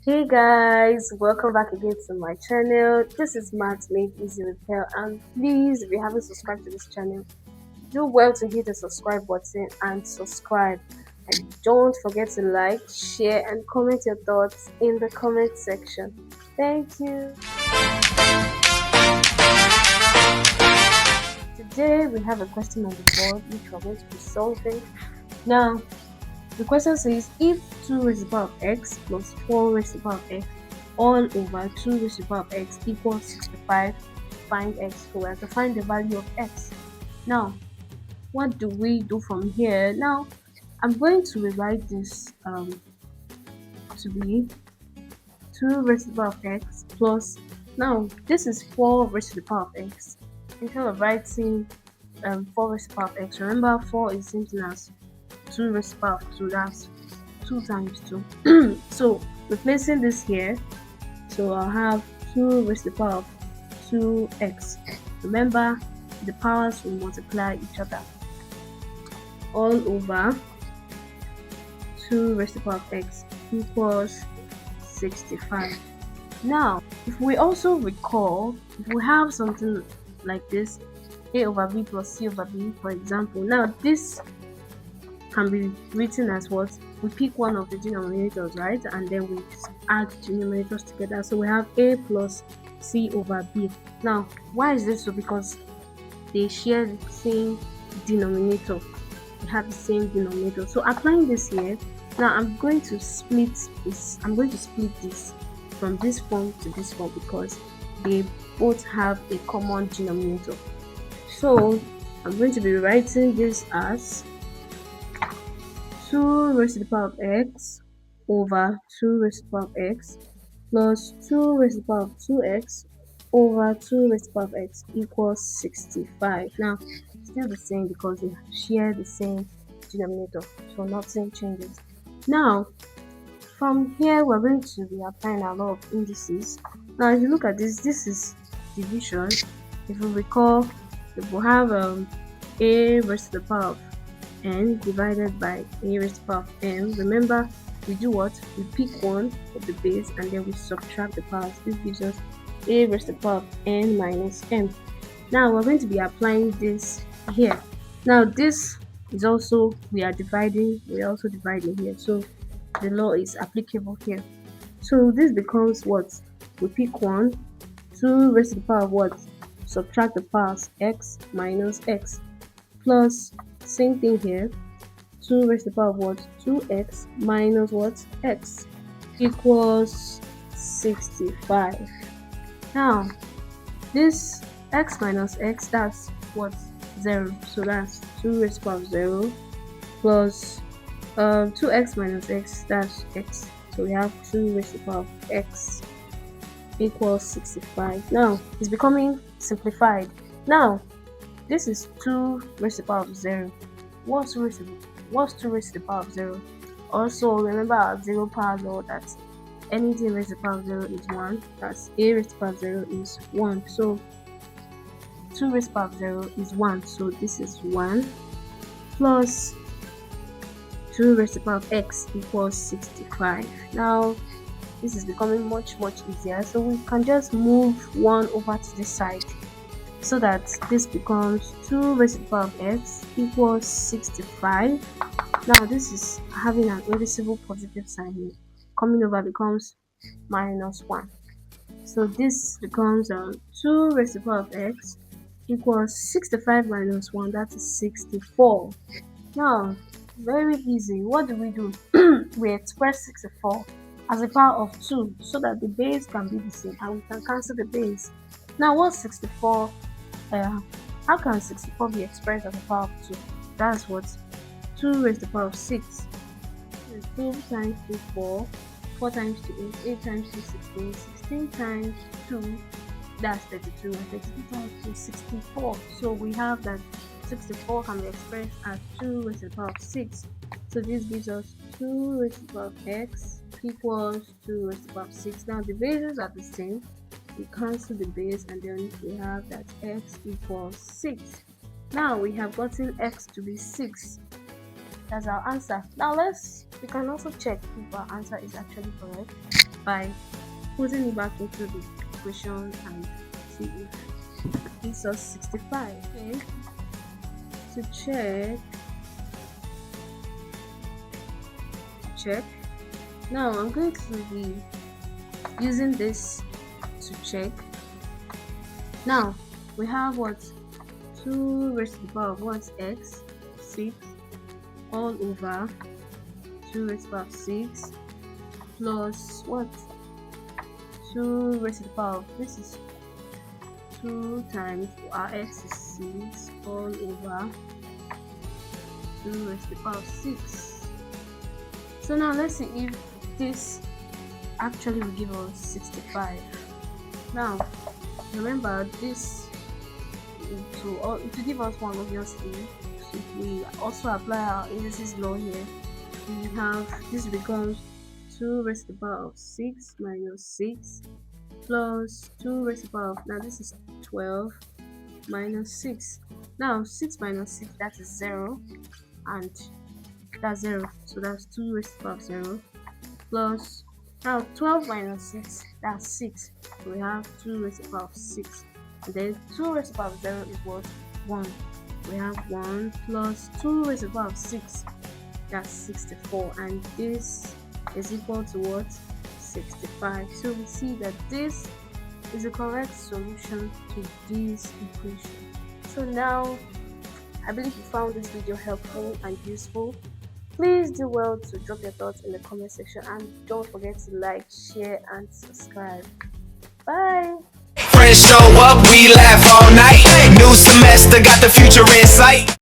Hey guys, welcome back again to my channel. This is Matt Made Easy with Pearl, and please, if you haven't subscribed to this channel, do well to hit the subscribe button and subscribe. And don't forget to like, share, and comment your thoughts in the comment section. Thank you. Today we have a question on the board which we're going to be solving. Now, the question says if 2 raised to the power of x plus 4 raised to the power of x all over 2 raised to the power of x equals 65, find x. So we have to find the value of x. Now, what do we do from here? Now, I'm going to rewrite this to be 2 raised to the power of x plus, now this is 4 raised to the power of x. Instead of writing 4 raised to the power of x, remember 4 is same thing as 2 raised to the power of 2, that's 2 times 2. So replacing this here, so I'll have 2 raised to the power of 2x. Remember, the powers will multiply each other. All over 2 raised to the power of x equals 65. Now, if we also recall, if we have something like this, a over b plus c over b, for example, now this can be written as what? We pick one of the denominators, right? And then we add the numerators together. So we have a plus c over b. Now, why is this so? Because they share the same denominator. They have the same denominator. So applying this here, now I'm going to split this. I'm going to split this from this form to this form because they both have a common denominator. So I'm going to be writing this as 2 raised to the power of x over 2 raised to the power of x plus 2 raised to the power of 2x over 2 raised to the power of x equals 65. Now, still the same because they share the same denominator, so nothing changes. Now, from here, we're going to be applying a lot of indices. Now, if you look at this, this is division. If you recall, if we have a raised to the power of n divided by a raised to the power of m, remember we do what? We pick one of the base and then we subtract the powers. This gives us a raised to the power of n minus m. Now we're going to be applying this here. Now this is also, we're also dividing here, so the law is applicable here. So this becomes what? We pick one, 2 raised to the power of what? Subtract the powers, x minus x, plus same thing here, 2 raised to the power of what? 2x minus what? X equals 65. Now, this x minus x, that's what? 0. So that's 2 raised to the power of 0 plus 2x minus x, that's x. So we have 2 raised to the power of x equals 65. Now, it's becoming simplified. Now, this is 2 raised to the power of 0. What's 2 raised to the power of 0? Also, remember our 0 power law that anything raised to the power of 0 is 1. That's a raised to the power of 0 is 1. So 2 raised to the power of 0 is 1. So this is 1 plus 2 raised to the power of x equals 65. Now, this is becoming much easier. So we can just move 1 over to this side, so that this becomes 2 raised to the power of x equals 65. Now this is having an invisible positive sign here. Coming over becomes minus 1. So this becomes 2 raised to the power of x equals 65 minus 1, that is 64. Now, very easy. What do? We express 64 as a power of 2 so that the base can be the same and we can cancel the base. Now, what's 64? How can 64 be expressed as a power of 2? That's what? 2 raised to the power of 6. 2 times 2, 4. 4 times 2, 8. 8 times 2, 16. 16 times 2, that's 32. And 32 times 2, 64. So we have that 64 can be expressed as 2 raised to the power of 6. So this gives us 2 raised to the power of x equals 2 raised to the power of 6. Now the bases are the same. We cancel the base and then we have that x equals 6. Now we have gotten x to be 6. That's our answer. Now we can also check if our answer is actually correct. by putting it back into the equation and see if it gives us 65. Okay. To check. Now I'm going to be using this to check. Now we have what? 2 raised to the power of what's x, 6, all over 2 raised to the power of 6 plus what? 2 raised to the power of, this is 2 times our x is 6 all over 2 raised to the power of 6. So now let's see if this actually will give us 65. Now remember this to give us 1, obviously. So if we also apply our indices law here, we have this becomes 2 raised to the power of 6 minus 6 plus 2 raised to the power of, now this is 12 minus 6. Now 6 minus 6, that is 0, and that's 0, so that's 2 raised to the power of 0 plus, now 12 minus 6, that's 6, so we have 2 raised to the power of 6, and then 2 raised to the power of 0 is what? 1. We have 1 plus 2 raised to the power of 6, that's 64, and this is equal to what? 65. So we see that this is the correct solution to this equation. So now I believe you found this video helpful and useful. Please do well to drop your thoughts in the comment section, and don't forget to like, share and subscribe. Bye. Friends show up, we laugh all night. New semester got the future in sight.